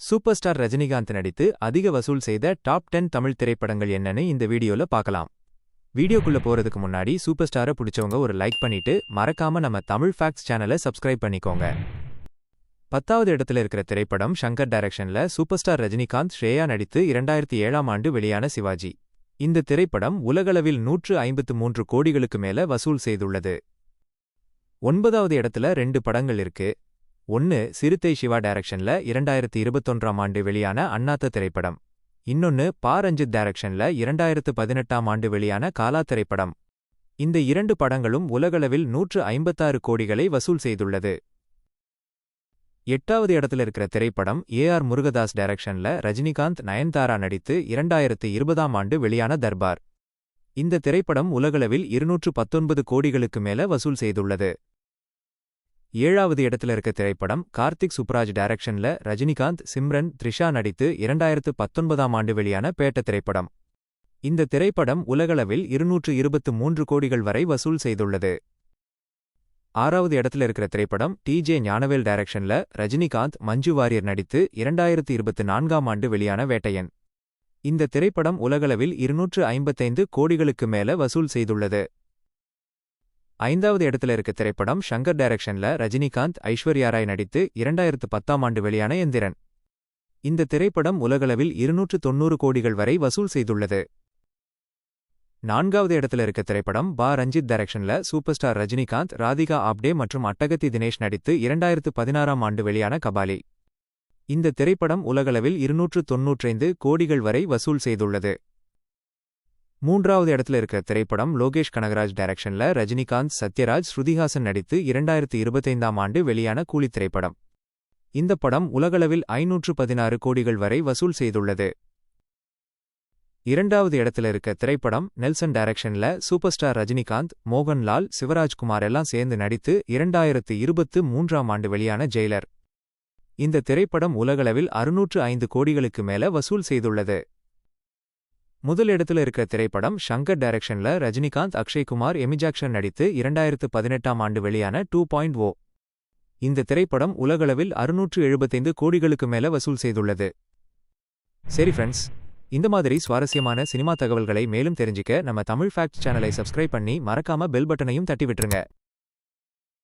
Super star Rajinikanth நடித்து அதிக வசூல் செய்த டாப் 10 தமிழ் திரைப்படங்கள் என்னன்னு இந்த வீடியோல பார்க்கலாம். வீடியோக்குள்ள போறதுக்கு முன்னாடி சூப்பர் ஸ்டாரை பிடிச்சவங்க ஒரு லைக் பண்ணிட்டு மறக்காம நம்ம தமிழ் ஃபேக்ட்ஸ் சேனலை சப்ஸ்கிரைப் பண்ணிக்கோங்க. 10வது இடத்துல இருக்கிற திரைப்படம் ஷங்கர் டைரக்ஷன்ல சூப்பர் ஸ்டார் ரஜினிகாந்த் ஸ்ரேயா நடித்து 2007ஆம் ஆண்டு வெளியான சிவாஜி. இந்த திரைப்படம் உலகளவில் 153 கோடிகளுக்கு மேல வசூல் செய்துள்ளது. 9வது இடத்துல 2 படங்கள் இருக்கு. ஒன்னு சிறுத்தை சிவா டைரக்ஷன்ல 2021ஆம் ஆண்டு வெளியான அண்ணாத்த திரைப்படம். இன்னொன்னு பா ரஞ்சித் டைரக்ஷன்ல 2018ஆம் ஆண்டு வெளியான காலா திரைப்படம். இந்த 2 படங்களும் உலகளவில் 156 கோடிகளை வசூல் செய்துள்ளது. 8வது இடத்துல இருக்கிற திரைப்படம் ஏ.ஆர். முருகதாஸ் டைரக்ஷன்ல ரஜினிகாந்த் நயன்தாரா நடித்து 2020ஆம் ஆண்டு வெளியான தர்பார். இந்த திரைப்படம் உலகளவில் 219 கோடிகளுக்கு மேல வசூல் செய்துள்ளது. 7வது இடத்துல இருக்க திரைப்படம் கார்த்திக் சுப்ராஜ் டைரக்ஷன்ல ரஜினிகாந்த் சிம்ரன் த்ரிஷா நடித்து 2019ஆம் ஆண்டு வெளியான பேட்ட திரைப்படம். இந்த திரைப்படம் உலகளவில் 223 கோடிகள் வரை வசூல் செய்துள்ளது. 6வது இடத்துல இருக்கிற திரைப்படம் டி.ஜே. ஞானவேல் டைரக்ஷன்ல ரஜினிகாந்த் மஞ்சு வாரியர் நடித்து 2024ஆம் ஆண்டு வெளியான வேட்டையன். இந்த திரைப்படம் உலகளவில் 255 கோடிகளுக்கு மேல வசூல் செய்துள்ளது. 5வது இடத்துல இருக்க திரைப்படம் ஷங்கர் டைரக்ஷன்ல ரஜினிகாந்த் ஐஸ்வர்யா ராய் நடித்து 2010ஆம் ஆண்டு வெளியான எந்திரன். இந்த திரைப்படம் உலகளவில் 290 கோடிகள் வரை வசூல் செய்துள்ளது. 4வது இடத்துல இருக்க திரைப்படம் பா ரஞ்சித் டைரக்ஷன்ல சூப்பர் ஸ்டார் ரஜினிகாந்த் ராதிகா ஆப்டே மற்றும் அட்டகத்தி தினேஷ் நடித்து 2016ஆம் ஆண்டு வெளியான கபாலி. இந்த திரைப்படம் உலகளவில் 295 கோடிகள் வரை வசூல் செய்துள்ளது. 3வது இடத்துல இருக்கிற திரைப்படம் லோகேஷ் கனகராஜ் டைரக்ஷன்ல ரஜினிகாந்த் சத்யராஜ் ஸ்ருதிஹாசன் நடித்து 2025ஆம் ஆண்டு வெளியான கூலி திரைப்படம். இந்த படம் உலகளவில் 516 கோடிகள் வரை வசூல் செய்துள்ளது. 2வது இடத்துல இருக்க திரைப்படம் நெல்சன் டைரக்ஷன்ல சூப்பர் ஸ்டார் ரஜினிகாந்த் மோகன்லால் சிவராஜ்குமார் எல்லாம் சேர்ந்து நடித்து 2023ஆம் ஆண்டு வெளியான ஜெயிலர். இந்த திரைப்படம் உலகளவில் 605 கோடிகளுக்கு மேல வசூல் செய்துள்ளது. முதல் இடத்துல இருக்கிற திரைப்படம் ஷங்கர் டைரக்ஷன்ல ரஜினிகாந்த் அக்ஷய்குமார் எமிஜாக்ஷன் நடித்து 2018ஆம் ஆண்டு வெளியான 2.0. இந்த திரைப்படம் உலகளவில் 675 கோடிகளுக்கு மேல வசூல் செய்துள்ளது. சரி ஃப்ரெண்ட்ஸ், இந்த மாதிரி சுவாரஸ்யமான சினிமா தகவல்களை மேலும் தெரிஞ்சுக்க நம்ம தமிழ் ஃபேக்ட்ஸ் சேனலை சப்ஸ்கிரைப் பண்ணி மறக்காம பெல் பட்டனையும் தட்டி விட்டுருங்க.